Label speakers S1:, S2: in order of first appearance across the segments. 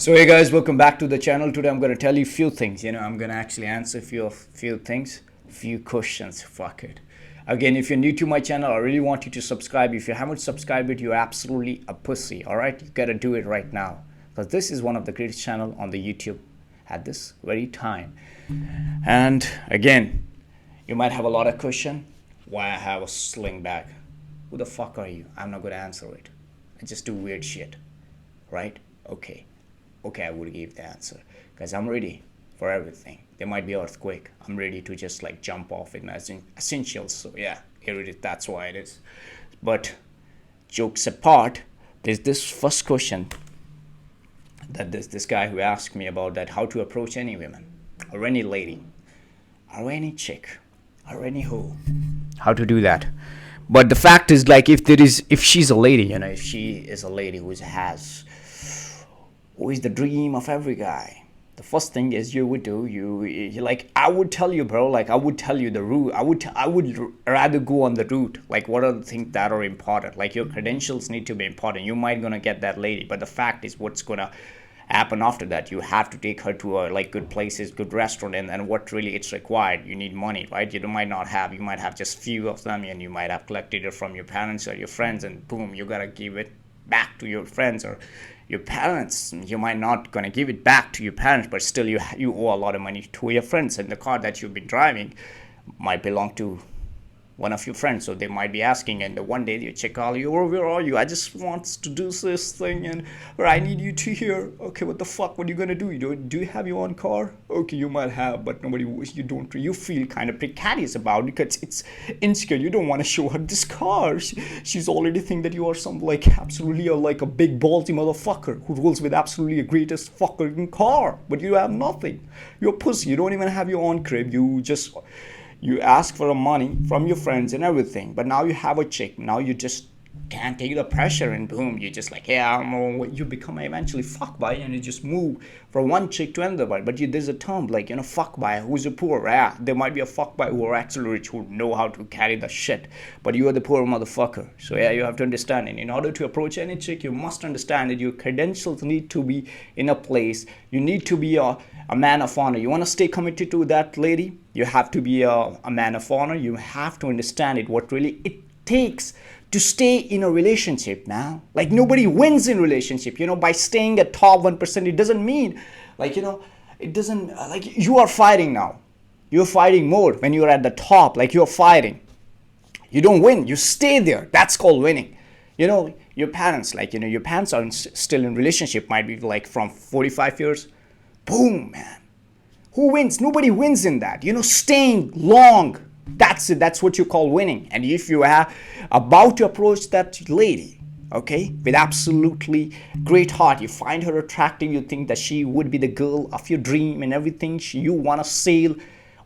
S1: So hey guys, welcome back to the channel. Today I'm gonna tell you a few things. I'm gonna actually answer few things, few questions. Fuck it. Again, if you're new to my channel, I really want you to subscribe. If you haven't subscribed, you're absolutely a pussy. All right, you gotta do it right now because this is one of the greatest channel on the YouTube at this very time. And again, you might have a lot of question. Why I have a sling bag? Who the fuck are you? I'm not gonna answer it. I just do weird shit, right? Okay, I would give the answer because I'm ready for everything. There might be earthquake. I'm ready to just like jump off in my essentials. So yeah, here it is. That's why it is. But jokes apart, there's this first question that this guy who asked me about that how to approach any woman or any lady or any chick or any hoe. How to do that. But the fact is, like, if she's a lady, if she is a lady who is the dream of every guy, the first thing is you would do, you like, I would tell you, bro, like I would tell you the route. I would rather go on the route. Like, what are the things that are important? Like, your credentials need to be important. You might gonna get that lady, but the fact is, what's gonna happen after that? You have to take her to like good places, good restaurant, and what really it's required. You need money, right? You might not have. You might have just few of them, and you might have collected it from your parents or your friends, and boom, you gotta give it back to your friends or your parents. You might not gonna give it back to your parents, but still you owe a lot of money to your friends, and the car that you've been driving might belong to one of your friends, so they might be asking, and the one day you check all you, oh, where are you? I just want to do this thing, and or I need you to here. Okay, what the fuck? What are you gonna do? Do you have your own car? Okay, you might have, but nobody. You don't. You feel kind of precarious about it because it's insecure. You don't want to show her this car. She's already think that you are some like absolutely like a big ballsy motherfucker who rules with absolutely the greatest fucking car, but you have nothing. You're a pussy. You don't even have your own crib. You ask for money from your friends and everything, but now you have a chick. Now you just can't take the pressure, and boom, you just like, yeah, you become eventually fuck by, and you just move from one chick to another. But there's a term like, fuck by who's a poor. Yeah, there might be a fuck by who are actually rich, who know how to carry the shit, but you are the poor motherfucker. So yeah, you have to understand, and in order to approach any chick, you must understand that your credentials need to be in a place. You need to be a man of honor. You want to stay committed to that lady, you have to be a man of honor. You have to understand it, what really it takes to stay in a relationship, man. Like, nobody wins in relationship, by staying at top 1%. It doesn't mean like, it doesn't like you are fighting now. You're fighting more when you're at the top. Like, you're fighting, you don't win, you stay there. That's called winning. Your parents, like, your parents are still in relationship, might be like from 45 years. Boom, man. Who wins? Nobody wins in that. Staying long. That's it. That's what you call winning. And if you are about to approach that lady, okay, with absolutely great heart, you find her attractive, you think that she would be the girl of your dream and everything, you want to sail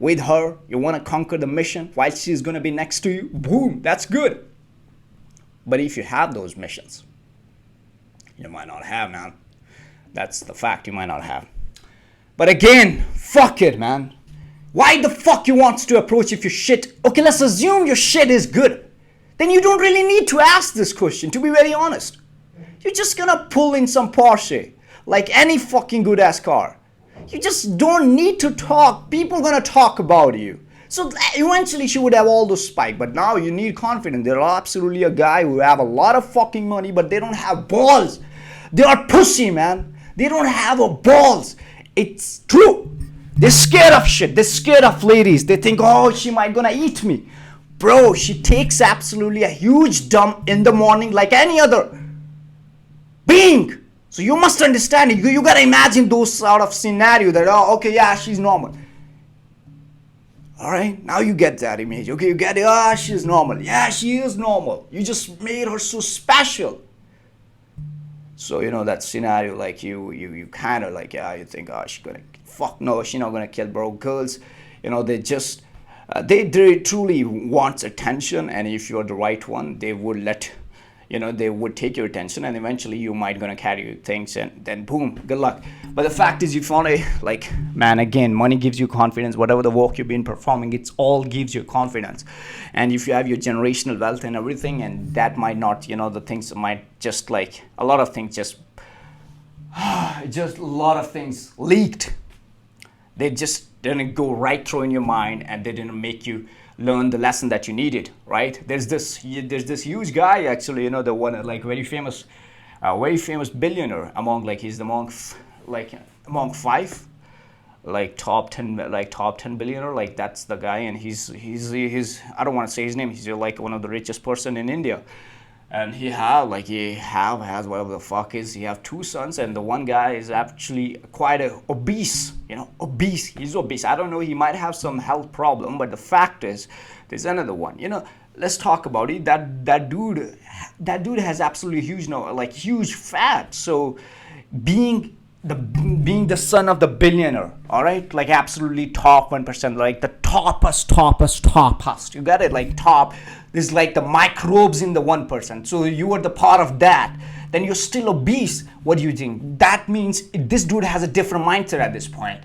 S1: with her, you want to conquer the mission while she's going to be next to you, boom, that's good. But if you have those missions, you might not have, man. That's the fact, you might not have. But again, fuck it, man. Why the fuck you want to approach if your shit... Okay, let's assume your shit is good. Then you don't really need to ask this question, to be very honest. You're just gonna pull in some Porsche, like any fucking good ass car. You just don't need to talk. People gonna talk about you. So eventually she would have all those spike, but now you need confidence. There are absolutely a guy who have a lot of fucking money, but they don't have balls. They are pussy, man. They don't have a balls. It's true. They're scared of shit. They're scared of ladies. They think, oh, she might gonna eat me. Bro, she takes absolutely a huge dump in the morning like any other being. So you must understand it. You gotta imagine those sort of scenario that, oh, okay, yeah, she's normal. Alright, now you get that image. Okay, you get it. Ah, she's normal. Yeah, she is normal. You just made her so special. So, that scenario, like, you kind of like, yeah, you think, oh, she's gonna, fuck no, she's not gonna kill, bro. Girls, they just, they truly want attention, and if you're the right one, they would they would take your attention, and eventually you might gonna carry things, and then boom, good luck. But the fact is, you found man, again, money gives you confidence. Whatever the work you've been performing, it's all gives you confidence. And if you have your generational wealth and everything, and that might not, the things might just like, a lot of things just just a lot of things leaked. They just didn't go right through in your mind, and they didn't make you learn the lesson that you needed, right? There's this huge guy, actually, the one, like, very famous billionaire among, like, he's among like among five, like, top 10 billionaire, like, that's the guy. And he's I don't want to say his name. He's like one of the richest person in India. And he has whatever the fuck is, he have two sons, and the one guy is actually quite obese, obese. He's obese. I don't know, he might have some health problem, but the fact is, there's another one. Let's talk about it. That dude has absolutely huge, no, like, huge fat. So being the son of the billionaire, all right, like, absolutely top 1%, like the toppest, you got it, like, top. This is like the microbes in the 1%. So you are the part of that, then you're still obese. What do you think? That means this dude has a different mindset at this point.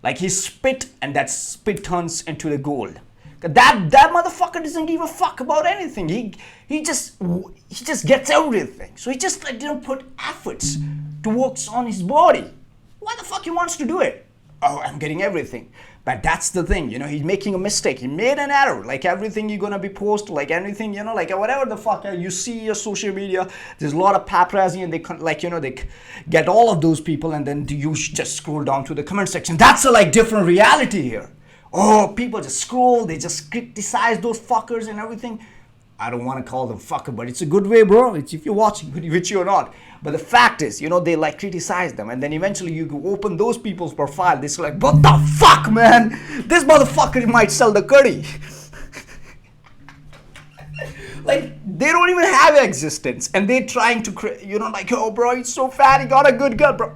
S1: Like, he spit, and that spit turns into the gold. That motherfucker doesn't give a fuck about anything. He just gets everything. So he just, like, didn't put efforts to work on his body. Why the fuck he wants to do it? Oh, I'm getting everything. But that's the thing, he's making a mistake. He made an error. Like, everything you're gonna be post, like, anything, like, whatever the fuck you see your social media, there's a lot of paparazzi, and they they get all of those people, and then you just scroll down to the comment section. That's a, like, different reality here. Oh, people just scroll, they just criticize those fuckers and everything. I don't want to call them fucker, but it's a good way, bro. It's if you're watching, which you're not. But the fact is, they, like, criticize them, and then eventually you open those people's profile. They're like, what the fuck, man? This motherfucker might sell the curry. Like, they don't even have existence, and they're trying to, like, oh, bro, he's so fat, he got a good girl, bro.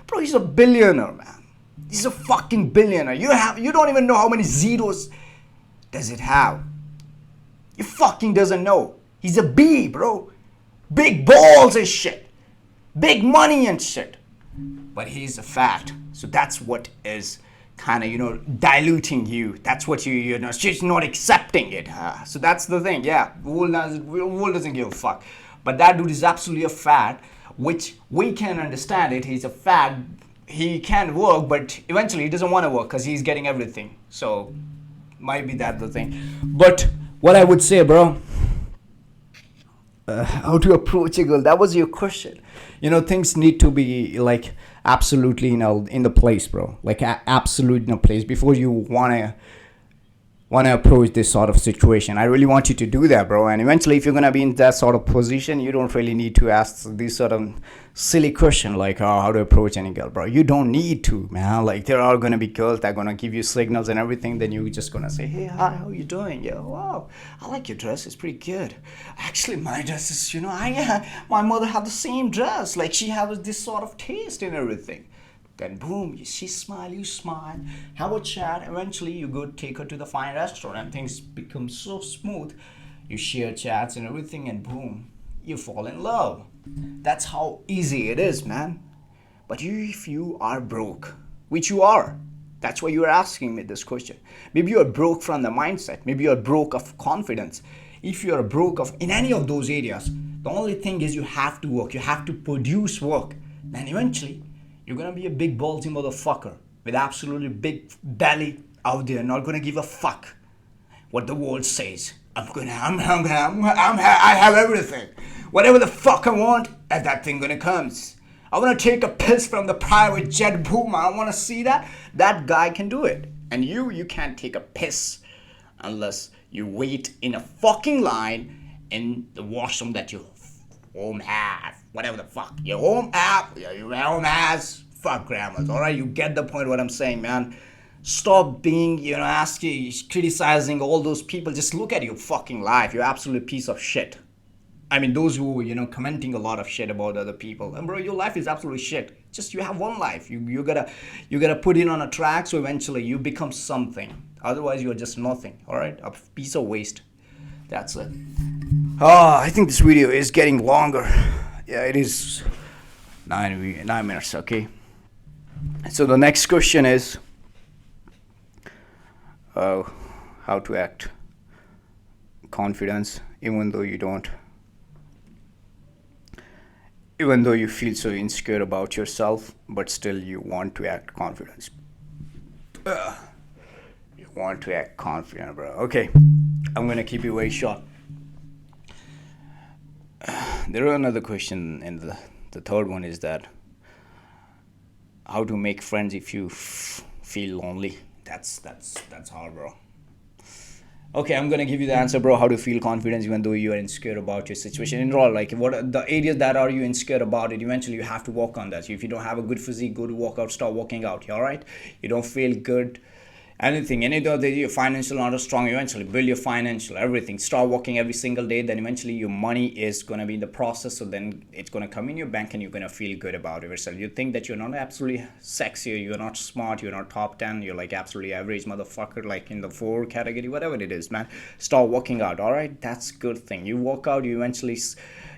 S1: Bro, he's a billionaire, man. He's a fucking billionaire. You don't even know how many zeros does it have. He fucking doesn't know. He's a B, bro. Big balls and shit. Big money and shit. But he's a fat. So that's what is kind of, diluting you. That's what she's not accepting it. So that's the thing. Yeah, the world doesn't give a fuck. But that dude is absolutely a fat, which we can understand it. He's a fat. He can work, but eventually he doesn't want to work because he's getting everything. So might be that the thing. But what I would say, bro, how to approach a girl, that was your question. Things need to be, like, absolutely, in the place, bro. Like, absolute in a place before you want to approach this sort of situation. I really want you to do that, bro. And eventually, if you're going to be in that sort of position, you don't really need to ask this sort of silly question, like, oh, how to approach any girl, bro. You don't need to, man. Like, there are going to be girls that are going to give you signals and everything. Then you're just going to say, hey, hi, how you doing? Yeah, wow, I like your dress. It's pretty good. Actually, my dress is, my mother had the same dress. Like, she has this sort of taste and everything. Then boom, she smile, you smile, have a chat. Eventually, you go take her to the fine restaurant, and things become so smooth. You share chats and everything, and boom, you fall in love. That's how easy it is, man. But if you are broke, which you are, that's why you are asking me this question. Maybe you are broke from the mindset. Maybe you are broke of confidence. If you are broke of in any of those areas, the only thing is you have to work. You have to produce work. Then eventually, you're gonna be a big ballsy motherfucker with absolutely big belly out there, not gonna give a fuck what the world says. I have everything. Whatever the fuck I want, and that thing gonna comes. I wanna take a piss from the private jet, boom. I wanna see that. That guy can do it, and you can't take a piss unless you wait in a fucking line in the washroom that you home have. Whatever the fuck your home app, your home has. Fuck grammars, all right? You get the point what I'm saying, man. Stop being, asking, criticizing all those people. Just look at your fucking life. You're absolute piece of shit. I mean, those who, commenting a lot of shit about other people. And bro, your life is absolute shit. Just you have one life. You gotta put it on a track so eventually you become something. Otherwise, you're just nothing, all right? A piece of waste. That's it. I think this video is getting longer. Yeah, it is 9 minutes, okay? So the next question is how to act confidence even though you don't even though you feel so insecure about yourself, but still you want to act confident. You want to act confident, bro. Okay, I'm gonna keep it very short. There are another question, and the third one is that how to make friends if you feel lonely. That's hard, bro. Okay, I'm gonna give you the answer, bro. How to feel confidence even though you are insecure about your situation. In all, like what are the areas that are you insecure about it? Eventually, you have to work on that. So if you don't have a good physique, go to work out, start working out. All right. You don't feel good, anything, any other your financial not strong, eventually build your financial everything, start working every single day, then eventually your money is going to be in the process, so then it's going to come in your bank and you're going to feel good about yourself. You think that you're not absolutely sexy, or you're not smart, you're not top 10, you're like absolutely average motherfucker, like in the 4 category, whatever it is, man. Start working out. All right, that's good thing. You work out, you eventually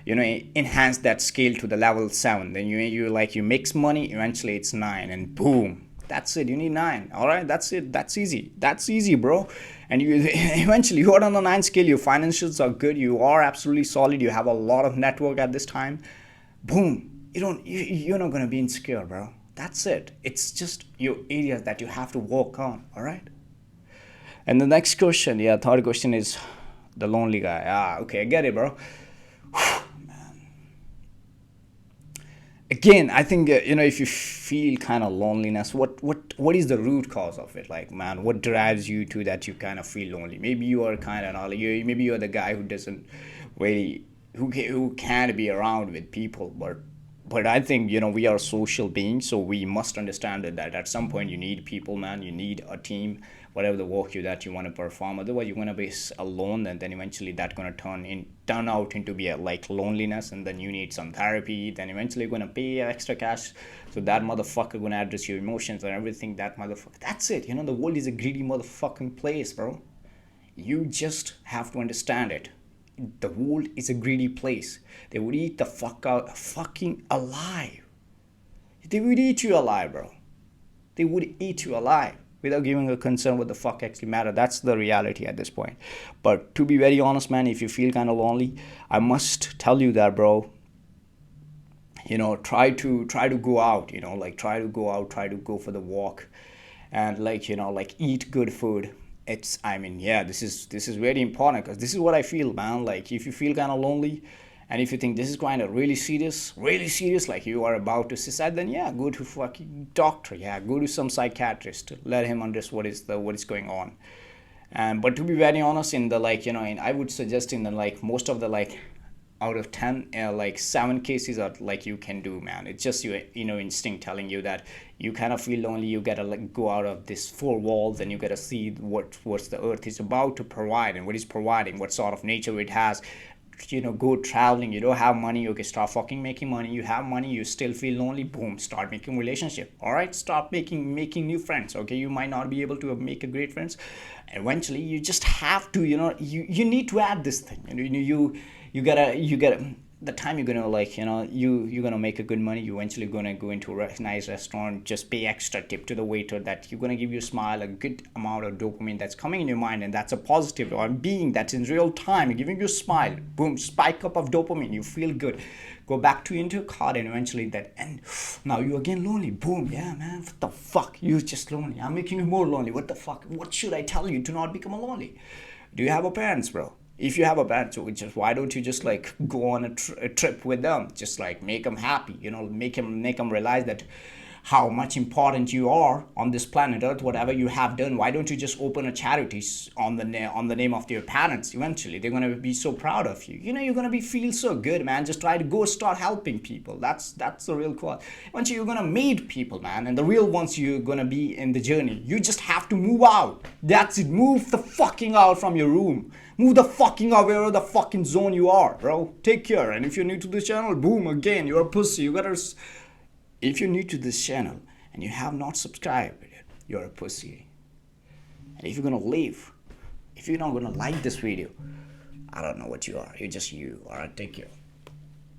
S1: enhance that scale to the level 7, then you like you mix money, eventually it's 9, and boom, that's it. You need 9. All right, that's it. That's easy. That's easy, bro. And you eventually you are on the 9 scale. Your financials are good. You are absolutely solid. You have a lot of network at this time. Boom. You're not gonna be insecure, bro. That's it. It's just your areas that you have to work on. All right. And the next question, yeah, third question is the lonely guy. Okay, I get it, bro. Again, I think if you feel kind of loneliness, what is the root cause of it? Like, man, what drives you to that you kind of feel lonely? Maybe you are kind of not, maybe you're the guy who doesn't really, who can't be around with people, but I think we are social beings, so we must understand that at some point you need people, man. You need a team, whatever the work that you want to perform. Otherwise, you're gonna be alone, and then eventually that's gonna turn out into be like loneliness, and then you need some therapy. Then eventually you're gonna pay extra cash, so that motherfucker gonna address your emotions and everything. That motherfucker. That's it. The world is a greedy motherfucking place, bro. You just have to understand it. The world is a greedy place. They would eat the fuck out fucking alive. They would eat you alive, bro. They would eat you alive without giving a concern what the fuck actually matter. That's the reality at this point. But to be very honest, man, if you feel kind of lonely, I must tell you that, bro. Try to go out. Try to go out, try to go for the walk, and eat good food. Yeah, this is very important, because this is what I feel, man. Like, if you feel kind of lonely, and if you think this is kind of really serious, like you are about to suicide, then yeah, go to fucking doctor. Yeah, go to some psychiatrist. Let him understand what is going on. And but to be very honest, in the I would suggest in the most of the out of 10, 7 cases are you can do, man. It's just your instinct telling you that you kind of feel lonely. You gotta go out of this 4 walls, and you gotta see what the earth is about to provide, and what is providing, what sort of nature it has. Go traveling. You don't have money, okay, start fucking making money. You have money, you still feel lonely, boom, start making relationship. All right, start making new friends. Okay, you might not be able to make a great friends. Eventually you just have to, you need to add this thing. You gotta the time you're gonna you're gonna make a good money. You eventually gonna go into a nice restaurant, just pay extra tip to the waiter, that you're gonna give you a smile, a good amount of dopamine that's coming in your mind, and that's a positive or being that's in real time giving you a smile, boom, spike up of dopamine, you feel good, go back to into your car, and eventually that, and now you again lonely, boom, yeah, man, what the fuck, you're just lonely, I'm making you more lonely, what the fuck, what should I tell you to not become a lonely? Do you have a parents, bro? If you have a bad, so just why don't you just go on a trip with them, just make them happy, make them realize that how much important you are on this planet earth, whatever you have done. Why don't you just open a charity on the name of your parents? Eventually they're going to be so proud of you. You're going to be feel so good, man. Just try to go start helping people. That's the real quality. Eventually you're going to meet people, man, and the real ones you're going to be in the journey. You just have to move out. That's it. Move the fucking out from your room. Move the fucking out wherever the fucking zone you are, bro. Take care. And if you're new to this channel, boom, again, you're a pussy. If you're new to this channel and you have not subscribed, you're a pussy. And if you're gonna leave, if you're not gonna like this video, I don't know what you are. You're just you. Alright, take care.